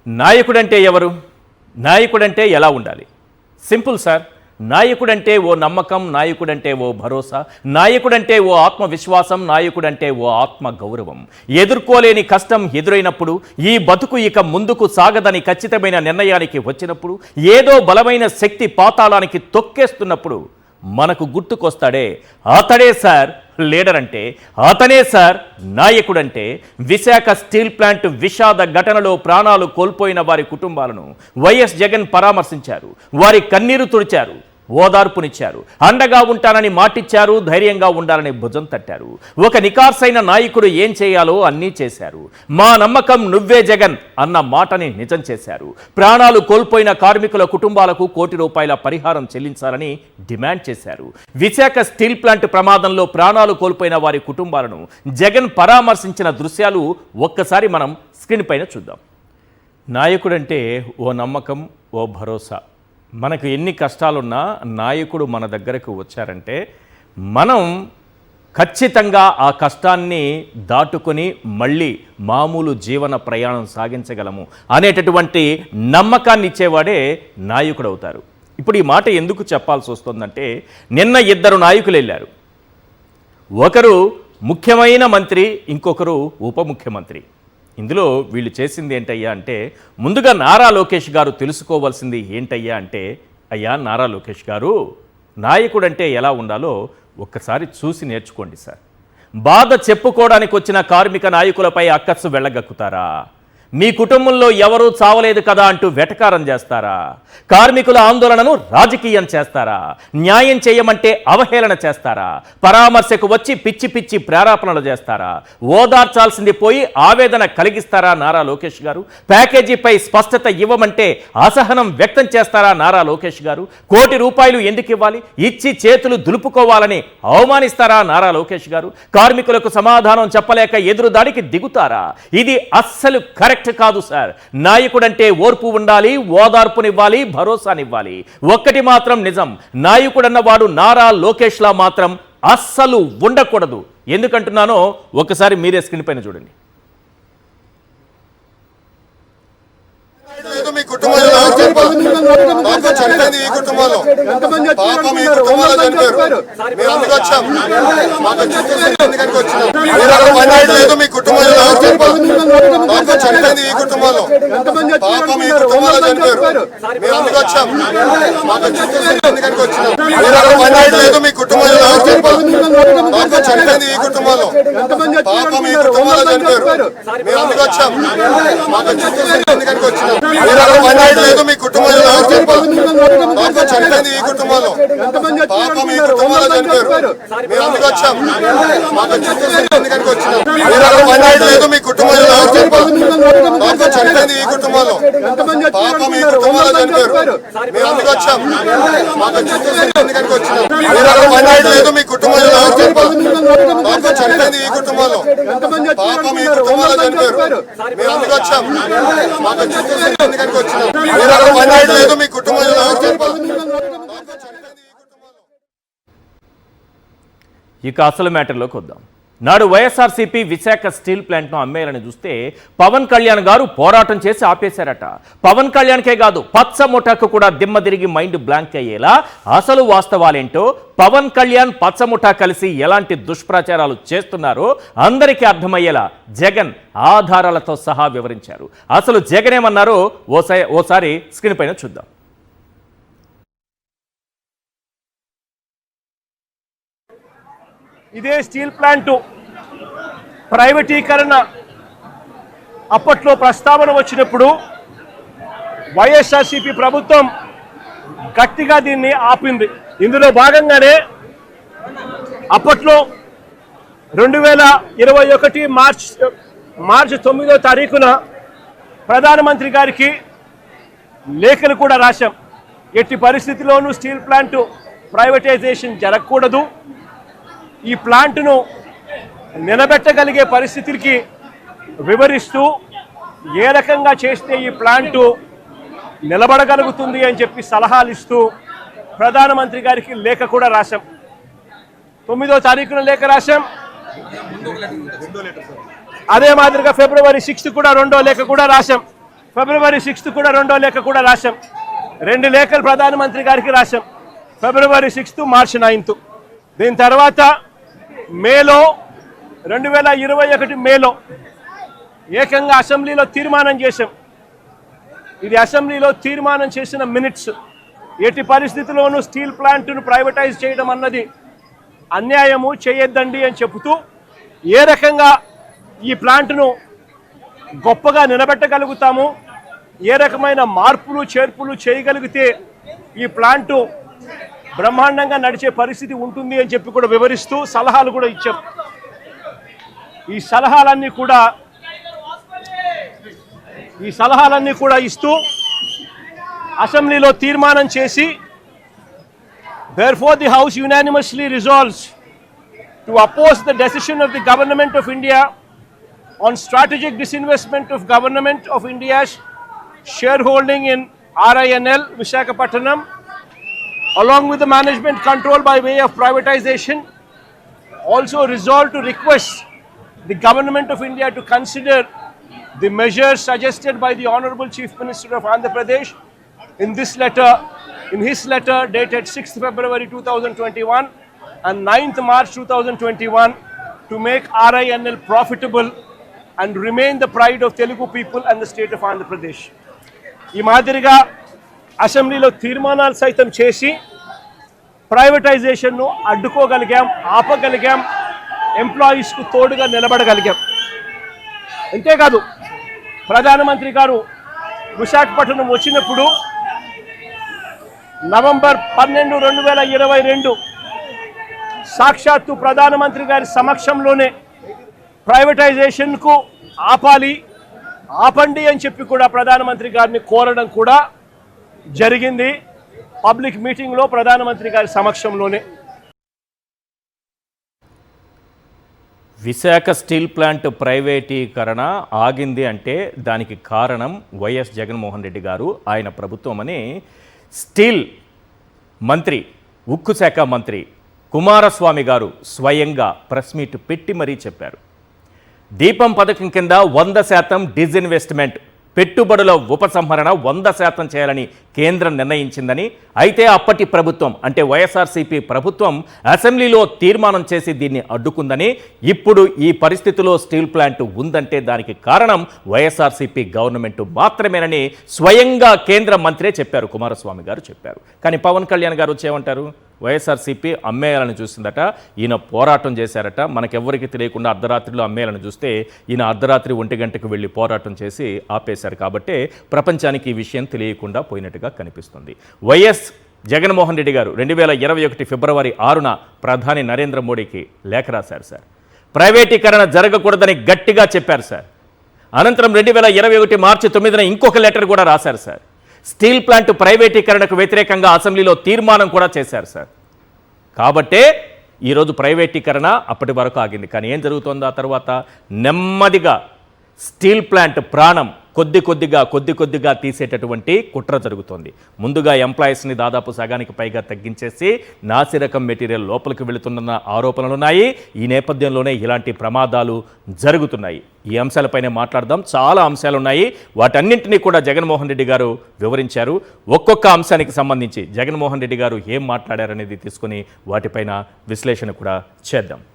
నాయకుడంటే ఎవరు? నాయకుడంటే ఎలా ఉండాలి? Simple sir. నాయకుడంటే ఓ నమ్మకం, నాయకుడంటే ఓ భరోసా, నాయకుడంటే ఓ ఆత్మవిశ్వాసం, నాయకుడంటే ఓ ఆత్మ గౌరవం. ఎదుర్కోలేని కష్టం ఎదురైనప్పుడు, ఈ బతుకు ఇక ముందుకు సాగదని ఖచ్చితమైన నిర్ణయానికి వచ్చినప్పుడు, ఏదో బలమైన శక్తి పాతాళానికి తొక్కేస్తున్నప్పుడు మనకు గుర్తుకొస్తాడే అతడే సార్ లీడర్ అంటే, అతనే సార్ నాయకుడంటే. విశాఖ స్టీల్ ప్లాంట్ విషాద ఘటనలో ప్రాణాలు కోల్పోయిన వారి కుటుంబాలను వైఎస్ జగన్ పరామర్శించారు. వారి కన్నీరు తుడిచారు, ఓదార్పునిచ్చారు, అండగా ఉంటానని మాటిచ్చారు, ధైర్యంగా ఉండాలని భుజం తట్టారు. ఒక నికార్సైన నాయకుడు ఏం చేయాలో అన్నీ చేశారు. మా నమ్మకం నువ్వే జగన్ అన్న మాటని నిజం చేశారు. ప్రాణాలు కోల్పోయిన కార్మికుల కుటుంబాలకు ₹1 కోటి పరిహారం చెల్లించాలని డిమాండ్ చేశారు. విశాఖ స్టీల్ ప్లాంట్ ప్రమాదంలో ప్రాణాలు కోల్పోయిన వారి కుటుంబాలను జగన్ పరామర్శించిన దృశ్యాలు ఒక్కసారి మనం స్క్రీన్ పైన చూద్దాం. నాయకుడంటే ఓ నమ్మకం, ఓ భరోసా. మనకు ఎన్ని కష్టాలున్నా నాయకుడు మన దగ్గరకు వచ్చారంటే మనం ఖచ్చితంగా ఆ కష్టాన్ని దాటుకొని మళ్ళీ మామూలు జీవన ప్రయాణం సాగించగలము అనేటటువంటి నమ్మకాన్ని ఇచ్చేవాడే నాయకుడు అవుతారు. ఇప్పుడు ఈ మాట ఎందుకు చెప్పాల్సి వస్తుందంటే, నిన్న 2 నాయకులు వెళ్ళారు. ఒకరు ముఖ్యమైన మంత్రి, ఇంకొకరు ఉప ముఖ్యమంత్రి. ఇందులో వీళ్ళు చేసింది ఏంటయ్యా అంటే, ముందుగా నారా లోకేష్ గారు తెలుసుకోవాల్సింది ఏంటయ్యా అంటే, అయ్యా నారా లోకేష్ గారు, నాయకుడంటే ఎలా ఉండాలో ఒక్కసారి చూసి నేర్చుకోండి సార్. బాధ చెప్పుకోవడానికి వచ్చిన కార్మిక నాయకులపై అక్కస్సు వెళ్ళగక్కుతారా? మీ కుటుంబంలో ఎవరూ చావలేదు కదా అంటూ వెటకారం చేస్తారా? కార్మికుల ఆందోళనను రాజకీయం చేస్తారా? న్యాయం చేయమంటే అవహేళన చేస్తారా? పరామర్శకు వచ్చి పిచ్చి పిచ్చి ప్రేరేపణలు చేస్తారా? ఓదార్చాల్సింది పోయి ఆవేదన కలిగిస్తారా నారా లోకేష్ గారు? ప్యాకేజీపై స్పష్టత ఇవ్వమంటే అసహనం వ్యక్తం చేస్తారా నారా లోకేష్ గారు? ₹1 కోటి ఎందుకు ఇవ్వాలి, ఇచ్చి చేతులు దులుపుకోవాలని అవమానిస్తారా నారా లోకేష్ గారు? కార్మికులకు సమాధానం చెప్పలేక ఎదురుదాడికి దిగుతారా? ఇది అస్సలు కరెక్ట్ కాదు సార్. నాయకుడంటే ఓర్పు ఉండాలి, ఓదార్పునివ్వాలి, భరోసానివ్వాలి. ఒక్కటి మాత్రం నిజం, నాయకుడన్నవాడు నారా లోకేష్ లా మాత్రం అస్సలు ఉండకూడదు. ఎందుకంటున్నానో ఒకసారి మీరే స్క్రీన్ పైన చూడండి. మీ కుటుంబంలో చనిపోయింది, ఈ కుటుంబంలో పాపం, ఈ కుటుంబంలో చనిపోయారు. మేము అందుకు వచ్చాం, మాకు ఎందుకని వచ్చినాం. లేదు, మీ కుటుంబంలో పాపం చనిపోయింది, ఈ కుటుంబంలో పాపం, ఈ కుటుంబంలో చనిపోయారు. మేము అందుకు వచ్చాం, మాకు ఎందుకని వచ్చినాం. లేదు, మీ కుటుంబంలో పాపం చనిపోయింది, ఈ కుటుంబంలో పాపం, ఈ కుటుంబంలో చనిపోయారు. మేము అందుకు వచ్చాం, మాకు ఎందుకని వచ్చినాం. లేదు, మీ కుటుంబంలో పాపం చనిపోయింది, ఈ కుటుంబంలో పాపం, ఈ కుటుంబంలో చనిపోయారు. మేము అందుకు వచ్చాం, మాకు ఎందుకని వచ్చినాం. లేదు, మీ కుటుంబంలో పాపం చనిపోయింది, ఈ కుటుంబంలో పాపం, ఈ కుటుంబంలో చనిపోయారు. మేము అందుకు వచ్చాం, మాకు ఎందుకని వచ్చినాం. లేదు, మీ కుటుంబంలో పాపం చనిపోయింది, ఈ కుటుంబంలో పాపం, ఈ కుటుంబంలో చనిపోయారు. మేము అందుకు వచ్చాం, మాకు ఎందుకని వచ్చినాం. లేదు, మీ కుటుంబంలో ఇక అసలు మ్యాటర్లోకి వద్దాం. నాడు వైఎస్ఆర్సీపీ విశాఖ స్టీల్ ప్లాంట్ను అమ్మేయాలని చూస్తే పవన్ కళ్యాణ్ గారు పోరాటం చేసి ఆపేశారట. పవన్ కళ్యాణ్కే కాదు, పచ్చ ముఠాకు కూడా దిమ్మ తిరిగి మైండ్ బ్లాంక్ అయ్యేలా అసలు వాస్తవాలేంటో, పవన్ కళ్యాణ్ పచ్చ ముఠా కలిసి ఎలాంటి దుష్ప్రచారాలు చేస్తున్నారో అందరికీ అర్థమయ్యేలా జగన్ ఆధారాలతో సహా వివరించారు. అసలు జగన్ ఏమన్నారో ఓసారి స్క్రీన్ పైన చూద్దాం. ఇదే స్టీల్ ప్లాంటు ప్రైవేటీకరణ అప్పట్లో ప్రస్తావన వచ్చినప్పుడు వైఎస్ఆర్సీపీ ప్రభుత్వం గట్టిగా దీన్ని ఆపింది. ఇందులో భాగంగానే అప్పట్లో 2021 మార్చి 9వ తారీఖున ప్రధానమంత్రి గారికి లేఖలు కూడా రాశాం. ఎట్టి పరిస్థితిలోనూ స్టీల్ ప్లాంటు ప్రైవేటైజేషన్ జరగకూడదు, ఈ ప్లాంటును నిలబెట్టగలిగే పరిస్థితికి వివరిస్తూ ఏ రకంగా చేస్తే ఈ ప్లాంటు నిలబడగలుగుతుంది అని చెప్పి సలహాలు ఇస్తూ ప్రధానమంత్రి గారికి లేఖ కూడా రాశాం. 9వ తారీఖున లేఖ రాశాం. అదే మాదిరిగా February 6 కూడా 2వ లేఖ కూడా రాశాం. ఫిబ్రవరి 6th కూడా రెండో లేఖ కూడా రాశాం. 2 లేఖలు ప్రధానమంత్రి గారికి రాశాం. ఫిబ్రవరి 6th, మార్చి 9th. దీని తర్వాత మేలో 2021 మేలో ఏకంగా అసెంబ్లీలో తీర్మానం చేశాం. ఇది అసెంబ్లీలో తీర్మానం చేసిన మినిట్స్. ఎట్టి పరిస్థితుల్లోనూ స్టీల్ ప్లాంట్ను ప్రైవేటైజ్ చేయడం అన్నది అన్యాయము, చేయొద్దండి అని చెబుతూ ఏ రకంగా ఈ ప్లాంట్ను గొప్పగా నిలబెట్టగలుగుతాము, ఏ రకమైన మార్పులు చేర్పులు చేయగలిగితే ఈ ప్లాంటు బ్రహ్మాండంగా నడిచే పరిస్థితి ఉంటుంది అని చెప్పి కూడా వివరిస్తూ సలహాలు కూడా ఇచ్చాం. ఈ సలహాలన్నీ కూడా ఇస్తూ అసెంబ్లీలో తీర్మానం చేసి therefore the house unanimously resolves to oppose the decision of the government of India on strategic disinvestment of government of India's shareholding in RINL Visakhapatnam along with the management control by way of privatization. Also resolved to request the government of India to consider the measures suggested by the Honorable Chief Minister of Andhra Pradesh in his letter dated 6th February 2021 and 9th March 2021 to make RINL profitable and remain the pride of Telugu people and the state of Andhra Pradesh. ఈ మాదిరిగా అసెంబ్లీలో తీర్మానాలు సైతం చేసి ప్రైవేటైజేషన్ను అడ్డుకోగలిగాం, ఆపగలిగాం, ఎంప్లాయీస్కు తోడుగా నిలబడగలిగాం. అంతేకాదు ప్రధానమంత్రి గారు విశాఖపట్నం వచ్చినప్పుడు నవంబర్ 12, 2022 సాక్షాత్తు ప్రధానమంత్రి గారి సమక్షంలోనే ప్రైవేటైజేషన్కు ఆపండి అని చెప్పి కూడా ప్రధానమంత్రి గారిని కోరడం కూడా జరిగింది. పబ్లిక్ మీటింగ్లో ప్రధానమంత్రి గారి సమక్షంలోనే. విశాఖ స్టీల్ ప్లాంట్ ప్రైవేటీకరణ ఆగింది అంటే దానికి కారణం వైఎస్ జగన్మోహన్ రెడ్డి గారు, ఆయన ప్రభుత్వం అని స్టీల్ మంత్రి, ఉక్కు శాఖ మంత్రి కుమారస్వామి గారు స్వయంగా ప్రెస్ మీట్ పెట్టి మరీ చెప్పారు. దీపం పథకం కింద 100% డిజిన్వెస్ట్మెంట్, పెట్టుబడుల ఉపసంహరణ 100% చేయాలని కేంద్రం నిర్ణయించిందని, అయితే అప్పటి ప్రభుత్వం అంటే వైఎస్ఆర్సీపీ ప్రభుత్వం అసెంబ్లీలో తీర్మానం చేసి దీన్ని అడ్డుకుందని, ఇప్పుడు ఈ పరిస్థితిలో స్టీల్ ప్లాంట్ ఉందంటే దానికి కారణం వైఎస్ఆర్సీపీ గవర్నమెంట్ మాత్రమేనని స్వయంగా కేంద్ర మంత్రే చెప్పారు, కుమారస్వామి గారు చెప్పారు. కానీ పవన్ కళ్యాణ్ గారు వచ్చేమంటారు, వైఎస్ఆర్సీపీ అమ్మేయాలని చూసిందట, ఈయన పోరాటం చేశారట, మనకెవ్వరికి తెలియకుండా అర్ధరాత్రిలో అమ్మేయాలని చూస్తే ఈయన అర్ధరాత్రి 1 గంటకు వెళ్ళి పోరాటం చేసి ఆపేశారు. కాబట్టి ప్రపంచానికి ఈ విషయం తెలియకుండా పోయినట్టుగా కనిపిస్తుంది. వైఎస్ జగన్మోహన్ రెడ్డి గారు 2021 ఫిబ్రవరి 6న ప్రధాని నరేంద్ర మోడీకి లేఖ రాశారు సార్. ప్రైవేటీకరణ జరగకూడదని గట్టిగా చెప్పారు సార్. అనంతరం 2021 మార్చి 9న ఇంకొక లెటర్ కూడా రాశారు సార్. స్టీల్ ప్లాంట్ ప్రైవేటీకరణకు వ్యతిరేకంగా అసెంబ్లీలో తీర్మానం కూడా చేశారు సార్. కాబట్టే ఈరోజు ప్రైవేటీకరణ అప్పటి వరకు ఆగింది. కానీ ఏం జరుగుతుందో ఆ తర్వాత నెమ్మదిగా స్టీల్ ప్లాంట్ ప్రాణం కొద్ది కొద్దిగా తీసేటటువంటి కుట్ర జరుగుతోంది. ముందుగా ఎంప్లాయీస్ని దాదాపు సగానికి పైగా తగ్గించేసి నాసిరకం మెటీరియల్ లోపలికి వెళుతున్న ఆరోపణలున్నాయి. ఈ నేపథ్యంలోనే ఇలాంటి ప్రమాదాలు జరుగుతున్నాయి. ఈ అంశాలపైనే మాట్లాడదాం. చాలా అంశాలున్నాయి, వాటన్నింటినీ కూడా జగన్మోహన్ రెడ్డి గారు వివరించారు. ఒక్కొక్క అంశానికి సంబంధించి జగన్మోహన్ రెడ్డి గారు ఏం మాట్లాడారనేది తీసుకుని వాటిపైన విశ్లేషణ కూడా చేద్దాం.